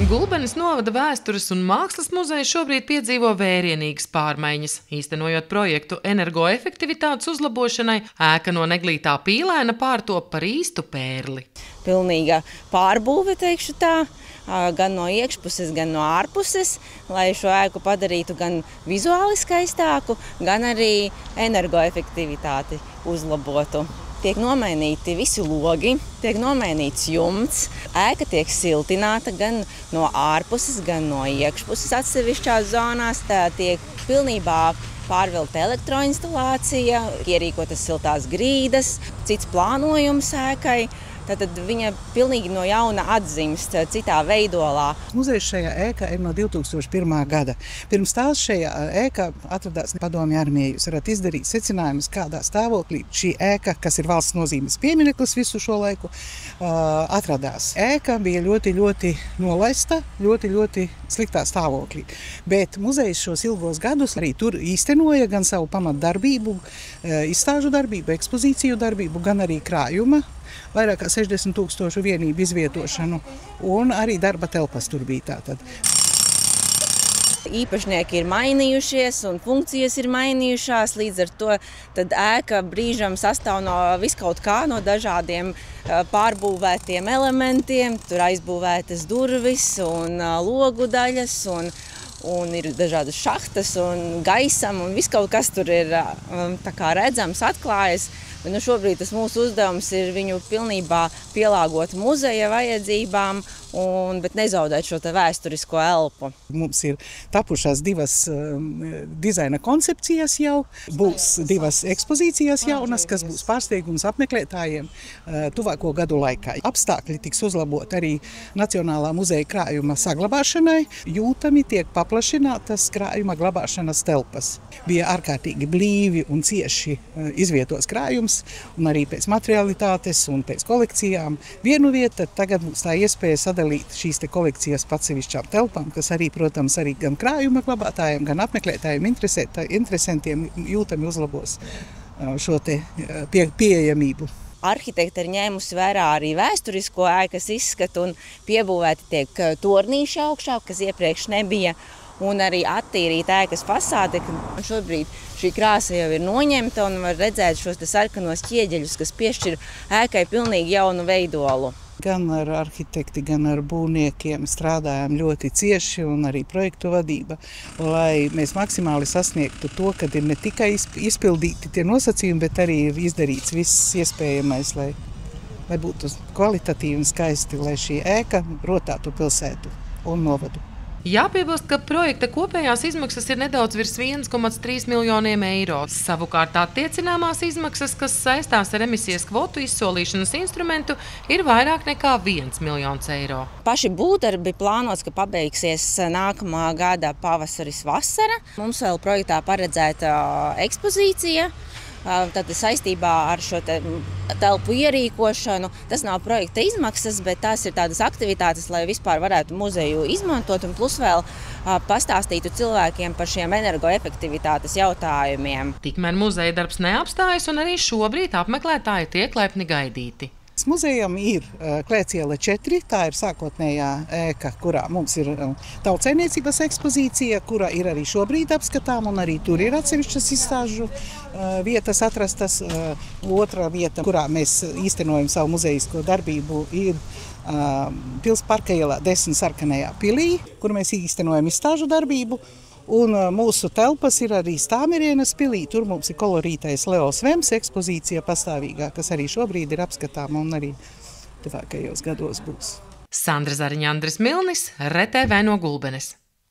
Gulbenes novada vēstures un mākslas muzejs šobrīd piedzīvo vērienīgas pārmaiņas. Īstenojot projektu energoefektivitātes uzlabošanai, ēka no neglītā pīlēna pārtop par īstu pērli. Pilnīga pārbūve, teikšu tā, gan no iekšpuses, gan no ārpuses, lai šo ēku padarītu gan vizuāli skaistāku, gan arī energoefektivitāti uzlabotu. Tiek nomainīti visi logi, tiek nomainīts jumts, ēka tiek siltināta gan no ārpuses, gan no iekšpuses atsevišķās zonās. Tā tiek pilnībā pārvilkta elektroinstalācija, ierīkotas siltās grīdas, cits plānojums ēkai. Tātad viņa pilnīgi no jauna atzimst citā veidolā. Muzejs šajā ēkā ir no 2001. gada. Pirms tās šajā ēkā atradās Padomju armija. Jūs varat izdarīt secinājumus, kādā stāvoklī šī ēka, kas ir valsts nozīmes piemineklis visu šo laiku, atradās. Ēka bija ļoti nolaista, ļoti sliktā stāvoklī. Bet muzejs šos ilgos gadus arī tur īstenoja gan savu pamatdarbību, izstāžu darbību, ekspozīciju darbību, gan arī krājuma. Vairāk kā 60 000 vienību izvietošanu, un arī darba telpas tur bija tātad. Īpašnieki ir mainījušies un funkcijas ir mainījušās, līdz ar to tad ēka brīžam sastāv no viskaut kā, no dažādiem pārbūvētiem elementiem. Tur aizbūvētas durvis un logu daļas un ir dažādas šahtas un gaisam un viskaut kas tur ir tā kā redzams, atklājas. Bet šobrīd tas mūsu uzdevums ir viņu pilnībā pielāgot muzeja vajadzībām, bet nezaudēt šo vēsturisko elpu. Mums ir tapušās divas dizaina koncepcijas jau, būs divas ekspozīcijas jaunas, kas būs pārsteigums apmeklētājiem tuvāko gadu laikā. Apstākļi tiks uzlabot arī Nacionālā muzeja krājuma saglabāšanai, jūtami tiek paplašinātas krājuma glabāšanas telpas. Bija ārkārtīgi blīvi un cieši izvietots krājums, un arī pēc materialitātes un pēc kolekcijām. Vienu vietu tagad mums tā iespēja sadalīt šīs te kolekcijas atsevišķām telpām, kas arī, protams, arī gan krājuma glabātājiem, gan apmeklētājiem, interesantiem jūtami uzlabos šo te pieejamību. Arhitekte ir ņēmusi vērā arī vēsturisko ēkas izskatu un piebūvēti tiek tornīši augšā, kas iepriekš nebija. Un arī attīrīt ēkas fasāde. Šobrīd šī krāsa jau ir noņemta un var redzēt šos sarkanos ķieģeļus, kas piešķir ēkai pilnīgi jaunu veidolu. Gan ar arhitekti, gan ar būvniekiem strādājām ļoti cieši un arī projektu vadība, lai mēs maksimāli sasniegtu to, kad ir ne tikai izpildīti tie nosacījumi, bet arī ir izdarīts viss iespējamais, lai būtu kvalitatīvi un skaisti, lai šī ēka rotātu pilsētu un novadu. Jāpiebilst, ka projekta kopējās izmaksas ir nedaudz virs 1,3 miljoniem eiro. Savukārt attiecināmās izmaksas, kas saistās ar emisijas kvotu izsolīšanas instrumentu, ir vairāk nekā 1 miljons eiro. Paši būvdarbi plānots, ka pabeigsies nākamā gada pavasaris vasara. Mums vēl projektā paredzēta ekspozīcija. Tad saistībā ar šo telpu ierīkošanu, tas nav projekta izmaksas, bet tās ir tādas aktivitātes, lai vispār varētu muzeju izmantot un plus vēl pastāstītu cilvēkiem par šiem energoefektivitātes jautājumiem. Tikmēr muzeja darbs neapstājas un arī šobrīd apmeklētāji tiek laipni gaidīti. Muzejam ir Klēciela 4, tā ir sākotnējā ēka, kurā mums ir tautsaimniecības ekspozīcija, kura ir arī šobrīd apskatām, un arī tur ir atsevišķas izstāžu vietas atrastas. Otra vieta, kurā mēs īstenojam savu muzejisko darbību, ir Pils Parka ielā 10 sarkanajā pilī, kur mēs īstenojam izstāžu darbību. Un mūsu telpas ir arī Stāmirienas pilī. Tur mums ir kolorītais Leo Svems ekspozīcija pastāvīgā, kas arī šobrīd ir apskatām un arī tuvākajos gados būs. Sandra Zariņa, Andris Milnis, RTV no Gulbenes.